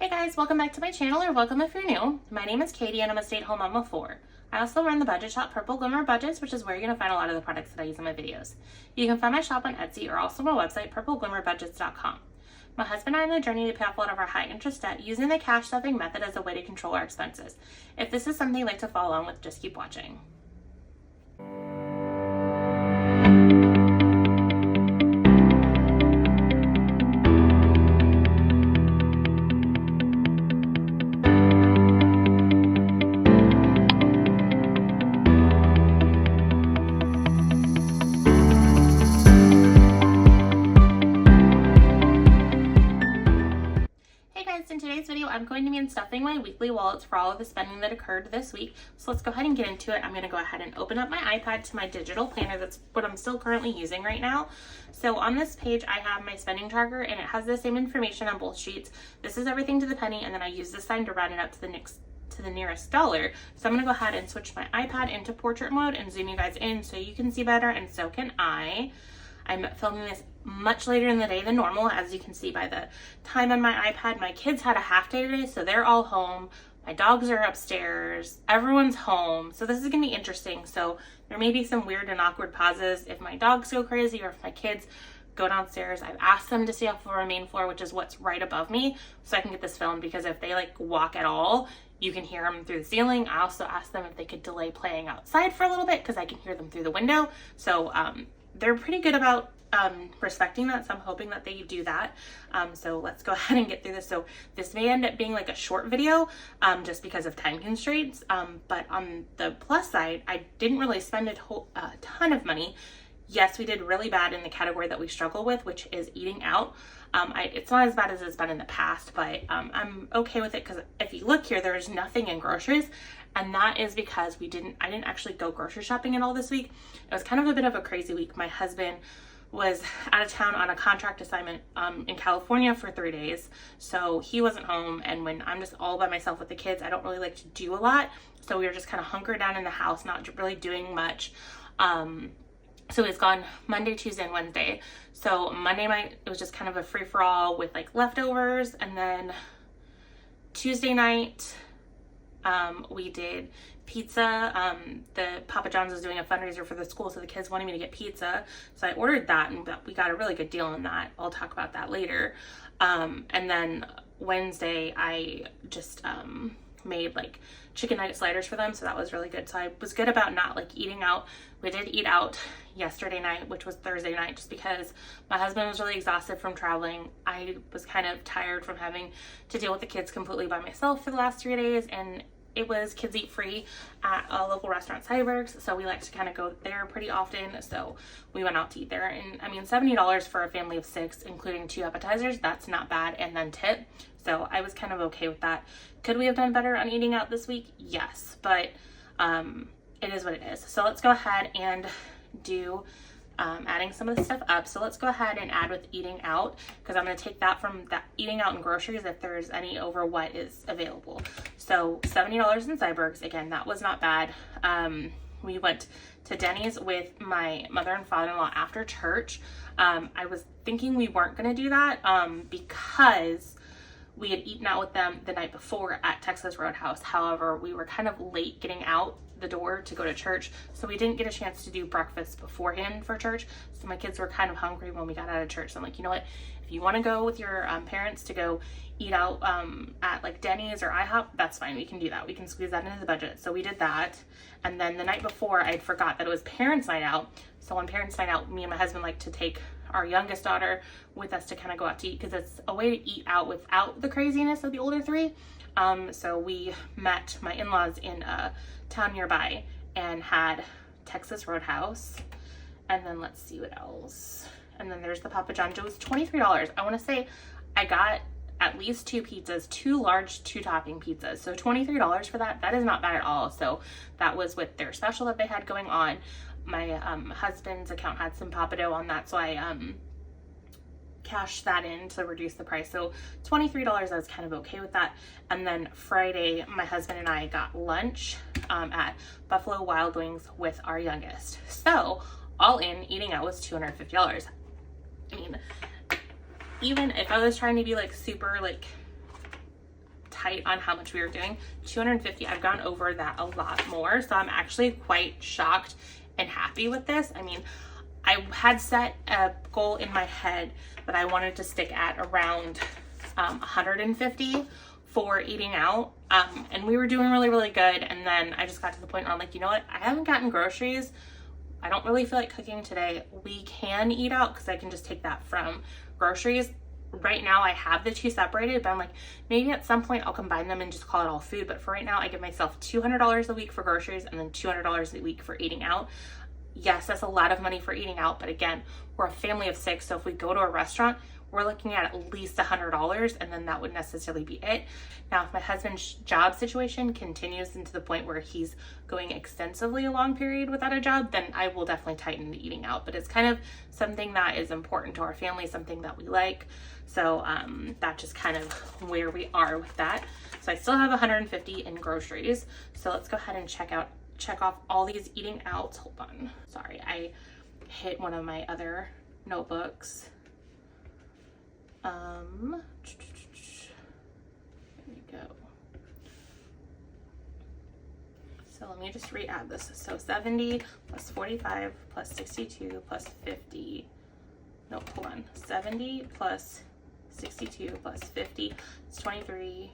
Hey guys, welcome back to my channel, or welcome if you're new. My name is Katie and I'm a stay-at-home mom of 4. I also run the budget shop Purple Glimmer Budgets, which is where you're going to find a lot of the products that I use in my videos. You can find my shop on Etsy or also my website, purpleglimmerbudgets.com. My husband and I are on a journey to pay off a lot of our high interest debt using the cash stuffing method as a way to control our expenses. If this is something you'd like to follow along with, just keep watching. In today's video, I'm going to be unstuffing my weekly wallets for all of the spending that occurred this week. So let's go ahead and get into it. I'm going to go ahead and open up my iPad to my digital planner. That's what I'm still currently using right now. So on this page, I have my spending tracker and it has the same information on both sheets. This is everything to the penny, and then I use this sign to round it up to the nearest dollar. So I'm going to go ahead and switch my iPad into portrait mode and zoom you guys in so you can see better, and so can I. I'm filming this much later in the day than normal, as you can see by the time on my iPad. My kids had a half day today, so they're all home. My dogs are upstairs. Everyone's home. So this is going to be interesting. So there may be some weird and awkward pauses if my dogs go crazy or if my kids go downstairs. I've asked them to stay off of our main floor, which is what's right above me, so I can get this filmed, because if they like walk at all, you can hear them through the ceiling. I also asked them if they could delay playing outside for a little bit because I can hear them through the window. So they're pretty good about respecting that, so I'm hoping that they do that. So let's go ahead and get through this. So this may end up being like a short video just because of time constraints, but on the plus side, I didn't really spend a ton of money. Yes, we did really bad in the category that we struggle with, which is eating out. It's not as bad as it's been in the past, but I'm okay with it, because if you look here, there's nothing in groceries, and that is because I didn't actually go grocery shopping at all this week. It was kind of a bit of a crazy week. My husband was out of town on a contract assignment in California for 3 days, so he wasn't home, and when I'm just all by myself with the kids, I don't really like to do a lot, so we were just kind of hunkered down in the house, not really doing much. So he's gone Monday, Tuesday, and Wednesday. So Monday night, it was just kind of a free-for-all with like leftovers, and then Tuesday night, we did pizza. The Papa John's was doing a fundraiser for the school, so the kids wanted me to get pizza. So I ordered that, and we got a really good deal on that. I'll talk about that later. And then Wednesday, I just made like chicken nugget sliders for them, so that was really good. So I was good about not like eating out. We did eat out yesterday night, which was Thursday night, just because my husband was really exhausted from traveling. I was kind of tired from having to deal with the kids completely by myself for the last 3 days, and it was kids eat free at a local restaurant, Cyberg's, so we like to kind of go there pretty often, so we went out to eat there. And I mean, $70 for a family of 6, including 2 appetizers, that's not bad, and then tip, so I was kind of okay with that. Could we have done better on eating out this week? Yes, but it is what it is. So let's go ahead and do adding some of the stuff up. So let's go ahead and add with eating out, because I'm going to take that from that eating out and groceries if there's any over what is available. So $70 in Cyberg's, again, that was not bad. We went to Denny's with my mother and father-in-law after church. I was thinking we weren't going to do that because we had eaten out with them the night before at Texas Roadhouse. However, we were kind of late getting out the door to go to church, so we didn't get a chance to do breakfast beforehand for church. So my kids were kind of hungry when we got out of church. So I'm like, you know what, if you want to go with your parents to go eat out at like Denny's or IHOP, that's fine, we can do that, we can squeeze that into the budget. So we did that. And then the night before, I forgot that it was parents night out. So on parents night out, me and my husband like to take our youngest daughter with us to kind of go out to eat, because it's a way to eat out without the craziness of the older 3. So we met my in-laws in a town nearby and had Texas Roadhouse, and then let's see what else. And then there's the Papa John's. It was $23. I want to say I got at least 2 pizzas, 2 large 2-topping pizzas. So $23 for that, that is not bad at all. So that was with their special that they had going on. My husband's account had some Papa Dough on that, so I cashed that in to reduce the price. So $23, I was kind of okay with that. And then Friday, my husband and I got lunch at Buffalo Wild Wings with our youngest. So all in, eating out was $250. I mean, even if I was trying to be like super like tight on how much we were doing. 250, I've gone over that a lot more. So I'm actually quite shocked and happy with this. I mean, I had set a goal in my head that I wanted to stick at around 150 for eating out. And we were doing really, really good. And then I just got to the point where I'm like, you know what? I haven't gotten groceries. I don't really feel like cooking today. We can eat out because I can just take that from groceries. Right now I have the two separated, but I'm like, maybe at some point I'll combine them and just call it all food. But for right now, I give myself $200 a week for groceries and then $200 a week for eating out. Yes, that's a lot of money for eating out. But again, we're a family of 6. So if we go to a restaurant, we're looking at least $100, and then that would necessarily be it. Now, if my husband's job situation continues into the point where he's going extensively a long period without a job, then I will definitely tighten the eating out. But it's kind of something that is important to our family, something that we like. So that's just kind of where we are with that. So I still have 150 in groceries. So let's go ahead and check off all these eating outs. Hold on. Sorry, I hit one of my other notebooks. There we go. So let me just re-add this. So 70 plus 45 plus 62 plus 50. No, hold on. 70 plus 62 plus 50 is 23.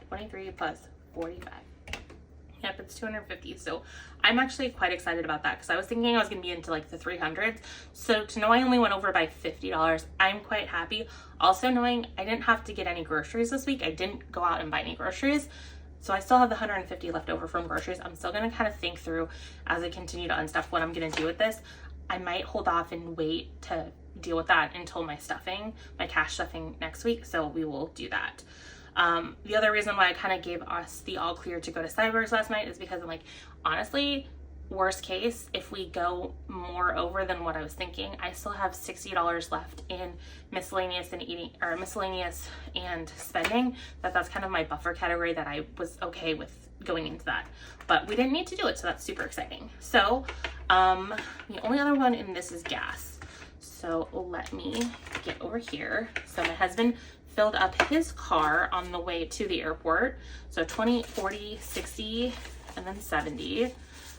23 plus 45. Yep, it's 250. So I'm actually quite excited about that because I was thinking I was going to be into like the 300s. So to know I only went over by $50, I'm quite happy. Also knowing I didn't have to get any groceries this week. I didn't go out and buy any groceries. So I still have the 150 left over from groceries. I'm still going to kind of think through as I continue to unstuff what I'm going to do with this. I might hold off and wait to deal with that until my cash stuffing next week. So we will do that. The other reason why I kind of gave us the all clear to go to Cyber's last night is because I'm like, honestly, worst case, if we go more over than what I was thinking, I still have $60 left in miscellaneous and eating, or miscellaneous and spending. That's kind of my buffer category that I was okay with going into that, but we didn't need to do it. So that's super exciting. So, the only other one in this is gas. So let me get over here. So my husband filled up his car on the way to the airport. So 20, 40, 60, and then 70.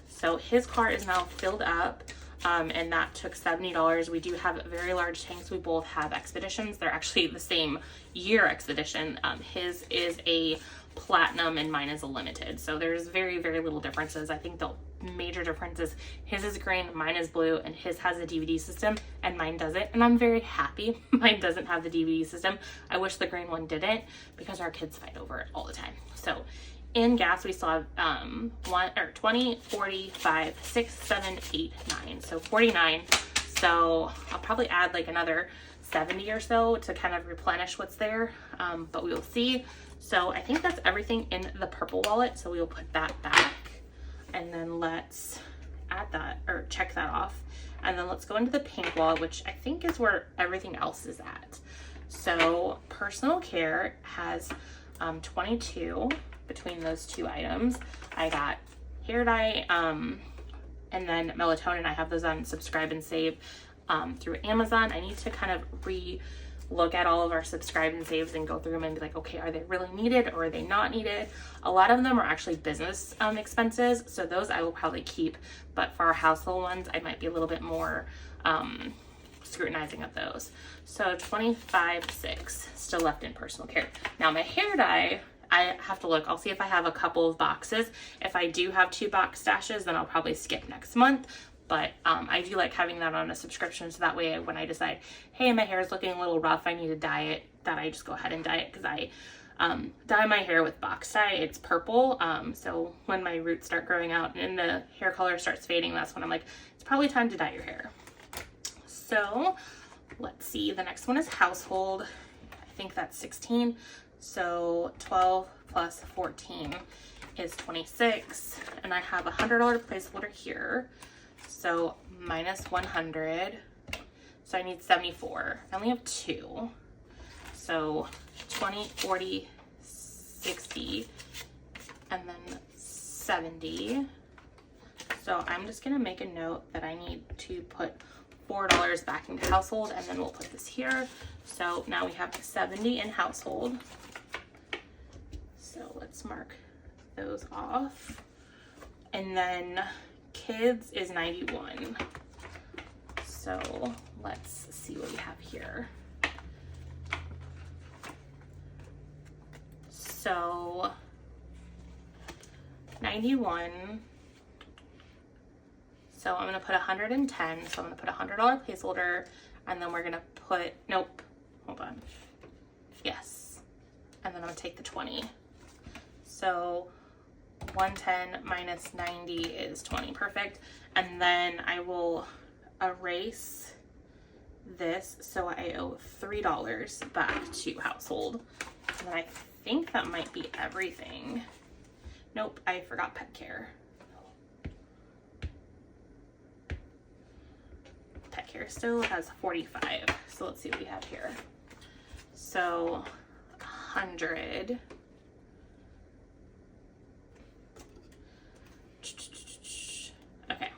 So his car is now filled up, and that took $70. We do have very large tanks. We both have Expeditions. They're actually the same year Expedition. His is a platinum and mine is a limited. So there's very, very little differences. I think the major difference is his is green, mine is blue, and his has a DVD system and mine doesn't. And I'm very happy mine doesn't have the DVD system. I wish the green one didn't because our kids fight over it all the time. So in gas, we still have 20, 45, 6, 7, 8, 9. So 49. So I'll probably add like another 70 or so to kind of replenish what's there, but we will see. So I think that's everything in the purple wallet. So we'll put that back, and then let's add that or check that off. And then let's go into the pink wallet, which I think is where everything else is at. So personal care has 22 between those two items. I got hair dye, and then melatonin. I have those on subscribe and save through Amazon. I need to kind of look at all of our subscribe and saves and go through them and be like, okay, are they really needed or are they not needed? A lot of them are actually business expenses, so those I will probably keep, but for our household ones, I might be a little bit more scrutinizing of those. So 25.6 still left in personal care. Now my hair dye, I have to look. I'll see if I have a couple of boxes. If I do have 2 box stashes, then I'll probably skip next month. But I do like having that on a subscription, so that way when I decide, hey, my hair is looking a little rough, I need to dye it, that I just go ahead and dye it, because I dye my hair with box dye. It's purple, so when my roots start growing out and the hair color starts fading, that's when I'm like, it's probably time to dye your hair. So let's see, the next one is household. I think that's 16. So 12 plus 14 is 26, and I have a $100 placeholder here. So minus 100, so I need 74. I only have 2. So 20, 40, 60, and then 70. So I'm just gonna make a note that I need to put $4 back into household, and then we'll put this here. So now we have 70 in household. So let's mark those off. And then kids is 91. So let's see what we have here. So 91. So I'm going to put 110. So I'm going to put a $100 placeholder, and then we're going to put, nope, hold on. Yes. And then I'm going to take the 20. So 110 minus 90 is 20. Perfect. And then I will erase this. So I owe $3 back to household. And then I think that might be everything. Nope, I forgot pet care. Pet care still has 45. So let's see what we have here. So 100. Okay,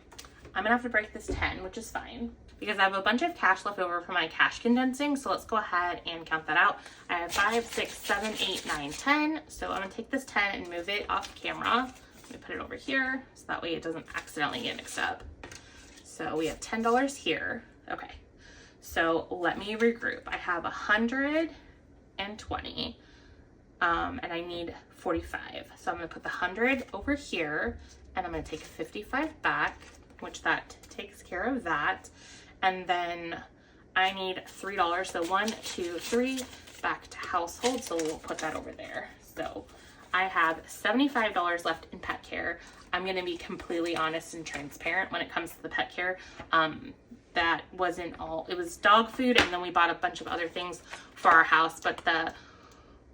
I'm gonna have to break this 10, which is fine, because I have a bunch of cash left over for my cash condensing. So let's go ahead and count that out. I have 5, 6, 7, 8, 9, 10. So I'm gonna take this 10 and move it off camera. Let me put it over here so that way it doesn't accidentally get mixed up. So we have $10 here. Okay, so let me regroup. I have 120, and I need 45. So I'm gonna put the 100 over here, and I'm gonna take 55 back, which that takes care of that. And then I need $3. So 1, 2, 3 back to household. So we'll put that over there. So I have $75 left in pet care. I'm going to be completely honest and transparent when it comes to the pet care. That wasn't all, it was dog food, and then we bought a bunch of other things for our house, but the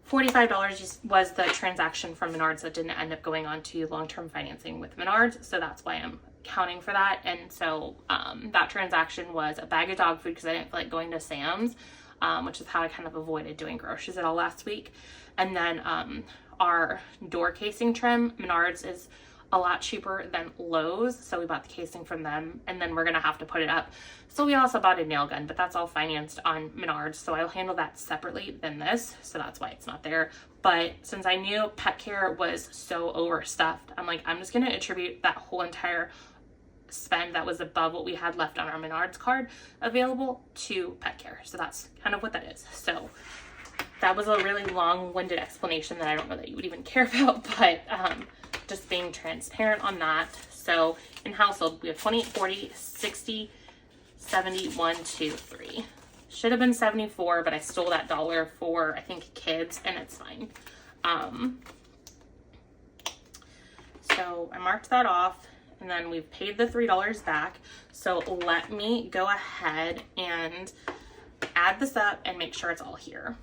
$45 just was the transaction from Menards that didn't end up going on to long-term financing with Menards. So that's why I'm counting for that. And so that transaction was a bag of dog food because I didn't feel like going to Sam's, which is how I kind of avoided doing groceries at all last week. And then our door casing trim, Menards is a lot cheaper than Lowe's, so we bought the casing from them, and then we're gonna have to put it up. So we also bought a nail gun, but that's all financed on Menards, so I'll handle that separately than this, so that's why it's not there. But since I knew pet care was so overstuffed, I'm like, I'm just gonna attribute that whole entire spend that was above what we had left on our Menards card available to pet care. So that's kind of what that is. So that was a really long-winded explanation that I don't know that you would even care about, but just being transparent on that. So in household, we have 20, 40, 60, 70, 1, 2, 3. Should have been 74, but I stole that dollar for, I think, kids, and it's fine. So I marked that off, and then we've paid the $3 back. So let me go ahead and add this up and make sure it's all here.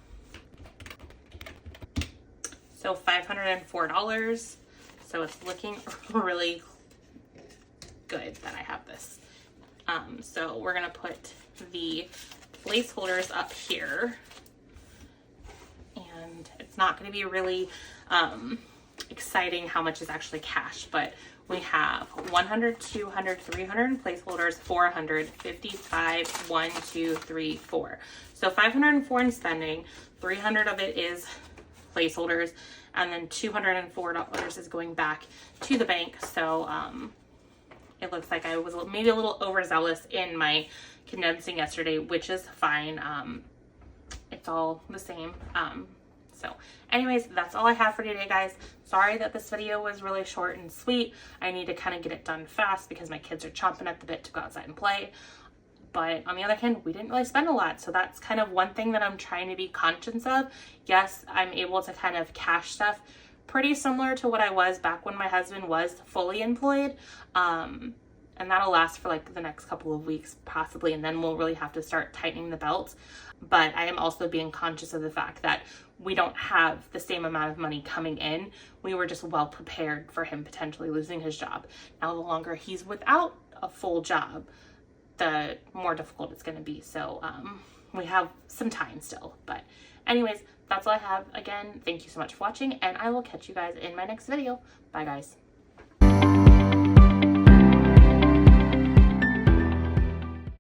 So $504. So it's looking really good that I have this. So we're gonna put the placeholders up here, and it's not gonna be really exciting how much is actually cash, but we have 100, 200, 300 in placeholders, 400, 55, 1, 2, 3, 4. So 504 in spending, 300 of it is placeholders, and then $204 is going back to the bank. So it looks like I was maybe a little overzealous in my condensing yesterday, which is fine. It's all the same. So anyways, that's all I have for today, guys. Sorry that this video was really short and sweet. I need to kind of get it done fast because my kids are chomping at the bit to go outside and play. But on the other hand, we didn't really spend a lot. So that's kind of one thing that I'm trying to be conscious of. Yes, I'm able to kind of cash stuff pretty similar to what I was back when my husband was fully employed. And that'll last for like the next couple of weeks possibly. And then we'll really have to start tightening the belts. But I am also being conscious of the fact that we don't have the same amount of money coming in. We were just well prepared for him potentially losing his job. Now, the longer he's without a full job, the more difficult it's going to be. So we have some time still. But anyways, that's all I have. Again, thank you so much for watching, and I will catch you guys in my next video. Bye, guys.